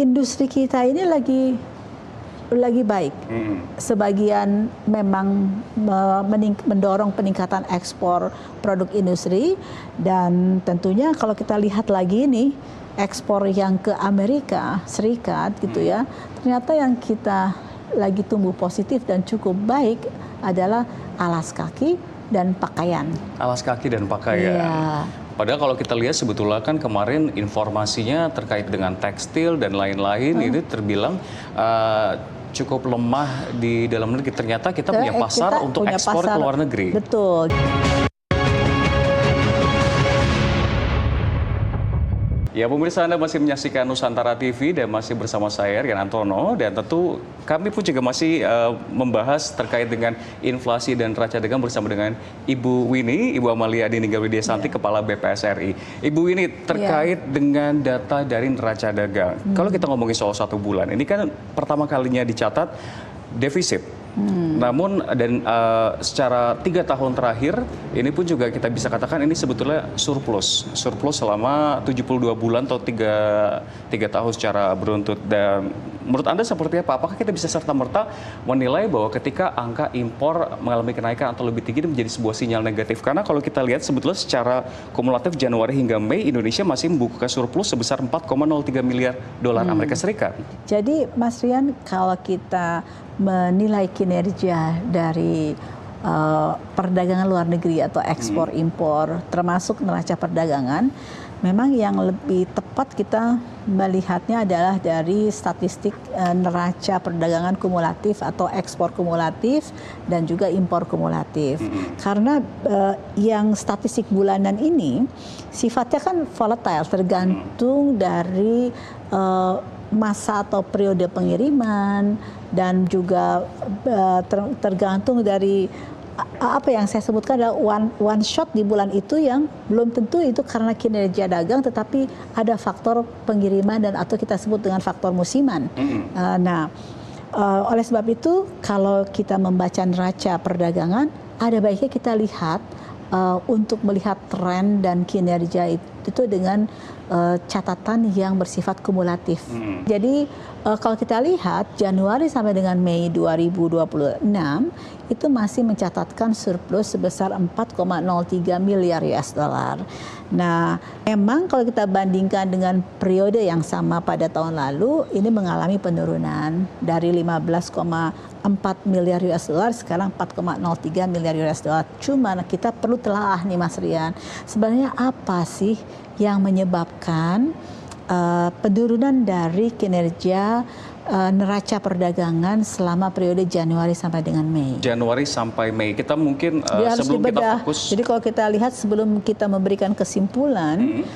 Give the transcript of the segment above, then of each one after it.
industri kita ini lagi baik. Sebagian memang mendorong peningkatan ekspor produk industri, dan tentunya kalau kita lihat lagi ini ekspor yang ke Amerika Serikat gitu ya, ternyata yang kita lagi tumbuh positif dan cukup baik adalah alas kaki dan pakaian. Alas kaki dan pakaian. Iya. Padahal kalau kita lihat sebetulnya kan kemarin informasinya terkait dengan tekstil dan lain-lain ini terbilang cukup lemah di dalam negeri. Ternyata kita punya pasar untuk ekspor ke luar negeri. Betul. Ya, pemirsa, Anda masih menyaksikan Nusantara TV dan masih bersama saya, Rian Antono. Dan tentu kami pun juga masih membahas terkait dengan inflasi dan neraca dagang bersama dengan Ibu Winnie, Ibu Amalia Dini Gawridesanti, Kepala BPS RI. Ibu Winnie, terkait dengan data dari neraca dagang. Kalau kita ngomongin soal 1 bulan, ini kan pertama kalinya dicatat defisit. Namun secara 3 tahun terakhir ini pun juga kita bisa katakan ini sebetulnya surplus selama 72 bulan atau 3 tahun secara beruntun. Dan menurut Anda seperti apa? Apakah kita bisa serta-merta menilai bahwa ketika angka impor mengalami kenaikan atau lebih tinggi menjadi sebuah sinyal negatif? Karena kalau kita lihat sebetulnya secara kumulatif Januari hingga Mei, Indonesia masih membukukan surplus sebesar 4,03 miliar dolar Amerika Serikat. Jadi Mas Rian, kalau kita menilai kinerja dari perdagangan luar negeri atau ekspor impor termasuk neraca perdagangan, memang yang lebih tepat kita melihatnya adalah dari statistik neraca perdagangan kumulatif atau ekspor kumulatif dan juga impor kumulatif. Karena yang statistik bulanan ini sifatnya kan volatile, tergantung dari masa atau periode pengiriman, dan juga tergantung dari apa yang saya sebutkan adalah one shot di bulan itu, yang belum tentu itu karena kinerja dagang, tetapi ada faktor pengiriman dan atau kita sebut dengan faktor musiman. Oleh sebab itu kalau kita membaca neraca perdagangan, ada baiknya kita lihat untuk melihat tren dan kinerja itu dengan catatan yang bersifat kumulatif. Jadi kalau kita lihat Januari sampai dengan Mei 2026 itu masih mencatatkan surplus sebesar 4,03 miliar US dollar. Nah, memang kalau kita bandingkan dengan periode yang sama pada tahun lalu, ini mengalami penurunan dari 15,4 miliar US dollar sekarang 4,03 miliar US dollar. Cuma kita perlu telaah nih Mas Rian, sebenarnya apa sih yang menyebabkan penurunan dari kinerja neraca perdagangan selama periode Januari sampai dengan Mei. Januari sampai Mei, kita mungkin sebelum kita fokus. Jadi kalau kita lihat sebelum kita memberikan kesimpulan,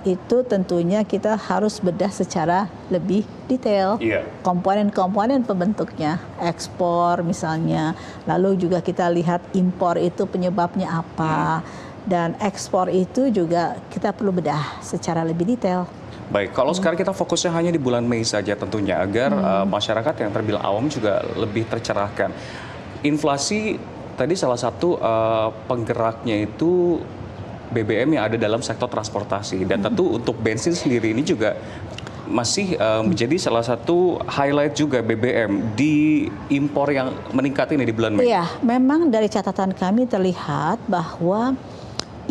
itu tentunya kita harus bedah secara lebih detail. Komponen-komponen pembentuknya, ekspor misalnya, lalu juga kita lihat impor itu penyebabnya apa, dan ekspor itu juga kita perlu bedah secara lebih detail. Baik, kalau sekarang kita fokusnya hanya di bulan Mei saja tentunya, agar masyarakat yang terbilang awam juga lebih tercerahkan. Inflasi tadi salah satu penggeraknya itu BBM yang ada dalam sektor transportasi. Dan tentu untuk bensin sendiri ini juga masih menjadi salah satu highlight juga BBM di impor yang meningkat ini di bulan Mei. Iya, memang dari catatan kami terlihat bahwa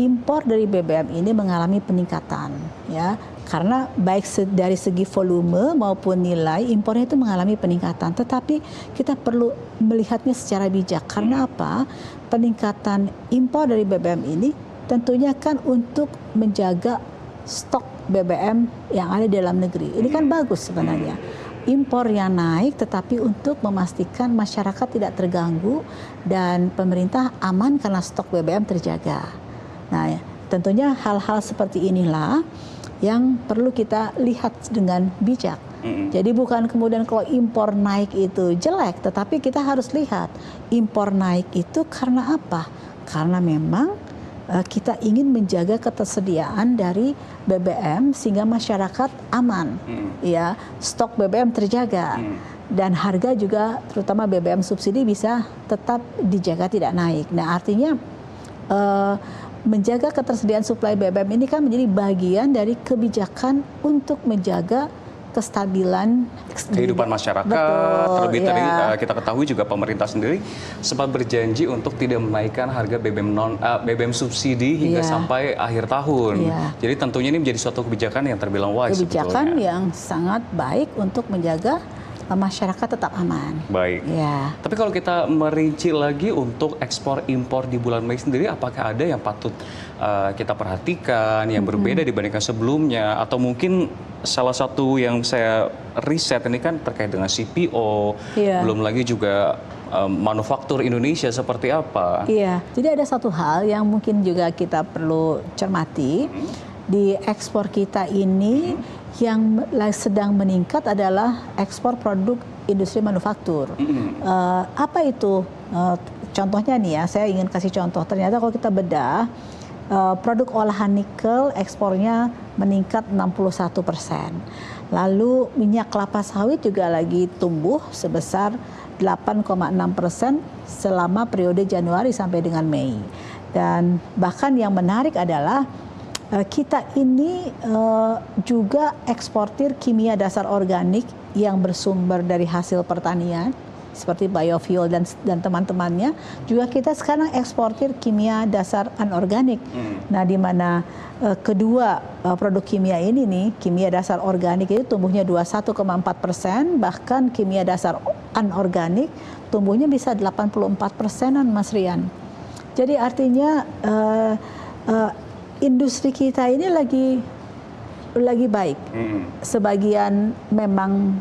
impor dari BBM ini mengalami peningkatan, ya. Karena baik dari segi volume maupun nilai impornya itu mengalami peningkatan, tetapi kita perlu melihatnya secara bijak. Karena apa? Peningkatan impor dari BBM ini tentunya kan untuk menjaga stok BBM yang ada di dalam negeri. Ini kan bagus sebenarnya. Impor yang naik tetapi untuk memastikan masyarakat tidak terganggu dan pemerintah aman karena stok BBM terjaga. Nah, tentunya hal-hal seperti inilah yang perlu kita lihat dengan bijak. Jadi bukan kemudian kalau impor naik itu jelek, tetapi kita harus lihat impor naik itu karena apa? Karena memang kita ingin menjaga ketersediaan dari BBM sehingga masyarakat aman, ya, stok BBM terjaga. Dan harga juga terutama BBM subsidi bisa tetap dijaga tidak naik. Nah, artinya menjaga ketersediaan suplai BBM ini kan menjadi bagian dari kebijakan untuk menjaga kestabilan kehidupan masyarakat. Betul, Terlebih ya. tadi kita ketahui juga pemerintah sendiri sempat berjanji untuk tidak menaikkan harga BBM subsidi hingga Ya. sampai akhir tahun. Ya. Jadi tentunya ini menjadi suatu kebijakan yang terbilang wise Kebijakan sebetulnya. yang sangat baik untuk menjaga masyarakat tetap aman. Baik. Ya. Tapi kalau kita merinci lagi untuk ekspor impor di bulan Mei sendiri, apakah ada yang patut kita perhatikan yang berbeda dibandingkan sebelumnya? Atau mungkin salah satu yang saya riset ini kan terkait dengan CPO, Iya. belum lagi juga manufaktur Indonesia seperti apa? Iya, jadi ada satu hal yang mungkin juga kita perlu cermati. Di ekspor kita ini yang sedang meningkat adalah ekspor produk industri manufaktur. Apa itu? Contohnya nih ya, saya ingin kasih contoh. Ternyata kalau kita bedah, produk olahan nikel ekspornya meningkat 61%. Lalu minyak kelapa sawit juga lagi tumbuh sebesar 8,6% selama periode Januari sampai dengan Mei. Dan bahkan yang menarik adalah kita ini juga eksportir kimia dasar organik yang bersumber dari hasil pertanian seperti biofuel dan teman-temannya. Juga kita sekarang eksportir kimia dasar anorganik. Nah, di mana kedua produk kimia ini nih, kimia dasar organik itu tumbuhnya 21,4%, bahkan kimia dasar anorganik tumbuhnya bisa 84%-an, Mas Rian. Jadi artinya industri kita ini lagi baik. Sebagian memang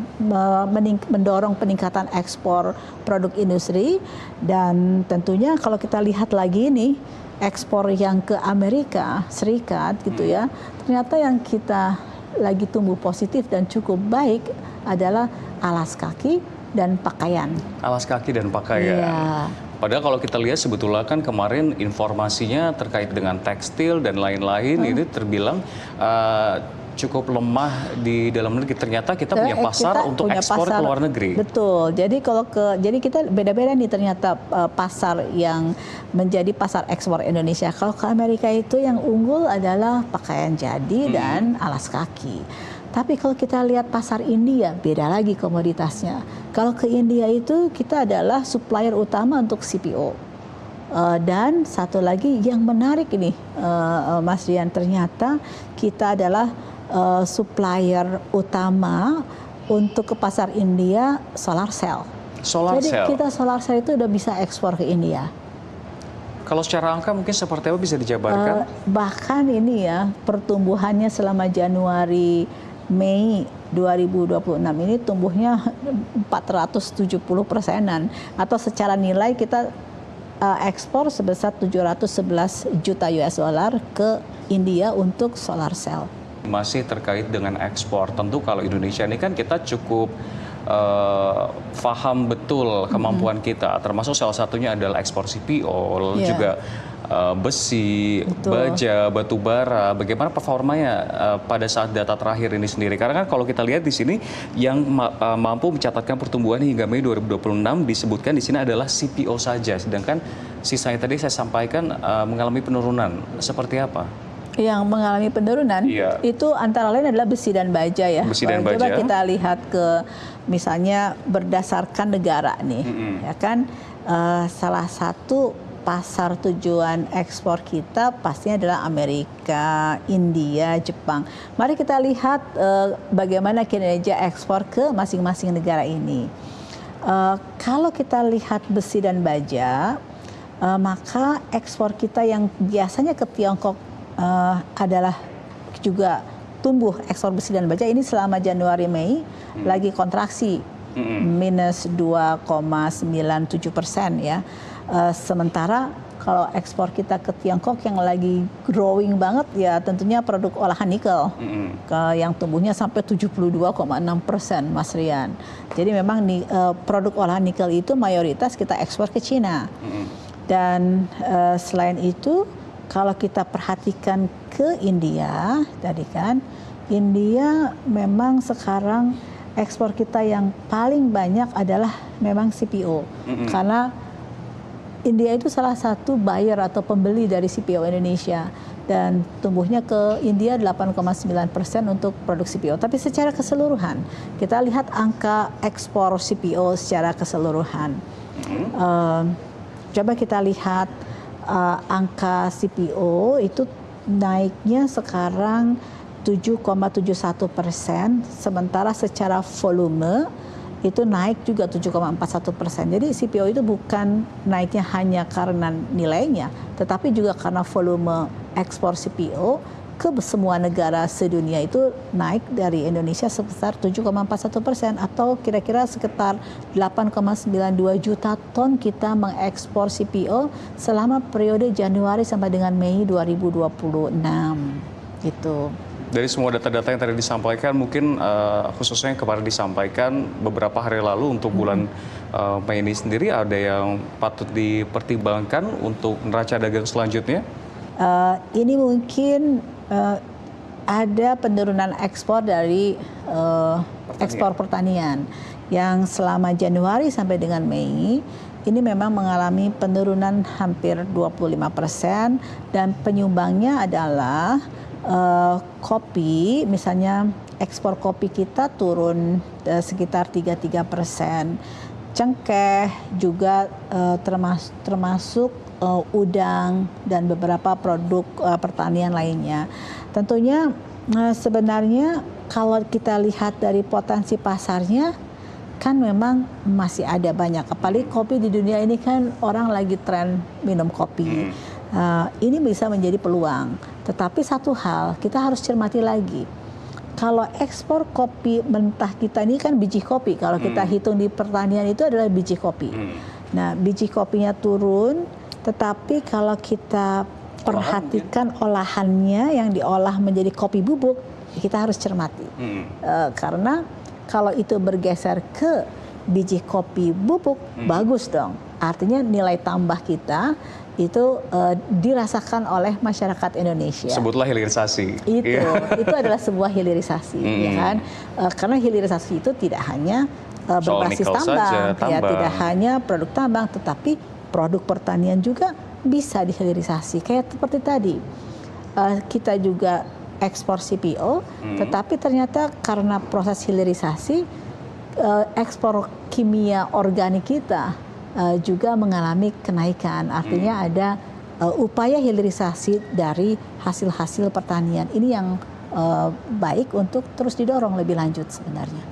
mendorong peningkatan ekspor produk industri, dan tentunya kalau kita lihat lagi nih ekspor yang ke Amerika Serikat gitu ya, ternyata yang kita lagi tumbuh positif dan cukup baik adalah alas kaki dan pakaian. Alas kaki dan pakaian. Iya. Padahal kalau kita lihat sebetulnya kan kemarin informasinya terkait dengan tekstil dan lain-lain itu terbilang cukup lemah di dalam negeri. Ternyata kita punya pasar untuk ekspor ke luar negeri. Betul. Jadi jadi kita beda-beda nih ternyata pasar yang menjadi pasar ekspor Indonesia. Kalau ke Amerika itu yang unggul adalah pakaian jadi dan alas kaki. Tapi kalau kita lihat pasar India, beda lagi komoditasnya. Kalau ke India itu kita adalah supplier utama untuk CPO. Dan satu lagi yang menarik ini, Mas Rian, ternyata kita adalah supplier utama untuk ke pasar India solar cell. Jadi kita solar cell itu udah bisa ekspor ke India. Kalau secara angka mungkin seperti apa bisa dijabarkan? Bahkan ini ya, pertumbuhannya selama Januari Mei 2026 ini tumbuhnya 470%-an, atau secara nilai kita ekspor sebesar 711 juta US dollar ke India untuk solar cell. Masih terkait dengan ekspor, tentu kalau Indonesia ini kan kita cukup paham betul kemampuan kita, termasuk salah satunya adalah ekspor CPO, juga besi, baja, batu bara. Bagaimana performanya pada saat data terakhir ini sendiri? Karena kan kalau kita lihat di sini yang mampu mencatatkan pertumbuhan hingga Mei 2026 disebutkan di sini adalah CPO saja, sedangkan sisanya tadi saya sampaikan mengalami penurunan. Seperti apa? Yang mengalami penurunan itu antara lain adalah besi dan baja ya. Besi dan baja. Coba kita lihat ke misalnya berdasarkan negara nih, ya kan, salah satu pasar tujuan ekspor kita pastinya adalah Amerika, India, Jepang. Mari kita lihat bagaimana kinerja ekspor ke masing-masing negara ini. Kalau kita lihat besi dan baja, maka ekspor kita yang biasanya ke Tiongkok adalah juga tumbuh, ekspor besi dan baja ini selama Januari Mei lagi kontraksi minus 2,97% ya. Sementara kalau ekspor kita ke Tiongkok yang lagi growing banget ya tentunya produk olahan nikel yang tumbuhnya sampai 72,6%, Mas Rian. Jadi memang produk olahan nikel itu mayoritas kita ekspor ke Cina. Dan selain itu kalau kita perhatikan ke India tadi kan, India memang sekarang ekspor kita yang paling banyak adalah memang CPO. Karena India itu salah satu buyer atau pembeli dari CPO Indonesia. dan tumbuhnya ke India 8,9% untuk produk CPO. Tapi secara keseluruhan, kita lihat angka ekspor CPO secara keseluruhan. Coba kita lihat angka CPO itu naiknya sekarang 7,71%, sementara secara volume itu naik juga 7,41%. Jadi CPO itu bukan naiknya hanya karena nilainya, tetapi juga karena volume ekspor CPO ke semua negara sedunia itu naik dari Indonesia sebesar 7,41%, atau kira-kira sekitar 8,92 juta ton kita mengekspor CPO selama periode Januari sampai dengan Mei 2026 gitu. Dari semua data-data yang tadi disampaikan, mungkin khususnya yang kemarin disampaikan beberapa hari lalu untuk bulan Mei ini sendiri, ada yang patut dipertimbangkan untuk neraca dagang selanjutnya? Ini mungkin ada penurunan ekspor dari ekspor pertanian yang selama Januari sampai dengan Mei ini memang mengalami penurunan hampir 25%, dan penyumbangnya adalah kopi. Misalnya ekspor kopi kita turun sekitar 33%, cengkeh juga termasuk udang dan beberapa produk pertanian lainnya. Tentunya sebenarnya kalau kita lihat dari potensi pasarnya kan memang masih ada banyak. Apalagi kopi di dunia ini kan orang lagi tren minum kopi. Ini bisa menjadi peluang. Tetapi satu hal kita harus cermati lagi. Kalau ekspor kopi mentah kita ini kan biji kopi. Kalau kita hitung di pertanian itu adalah biji kopi. Nah, biji kopinya turun, tetapi kalau kita perhatikan olahannya yang diolah menjadi kopi bubuk, kita harus cermati. Karena kalau itu bergeser ke biji kopi bubuk, bagus dong. Artinya nilai tambah kita itu dirasakan oleh masyarakat Indonesia. Sebutlah hilirisasi. Itu adalah sebuah hilirisasi, ya kan? Karena hilirisasi itu tidak hanya berbasis tambang, ya, tidak hanya produk tambang, tetapi produk pertanian juga bisa dihilirisasi. Kayak seperti tadi, kita juga ekspor CPO, tetapi ternyata karena proses hilirisasi, ekspor kimia organik kita juga mengalami kenaikan. Artinya ada upaya hilirisasi dari hasil-hasil pertanian. Ini yang baik untuk terus didorong lebih lanjut sebenarnya.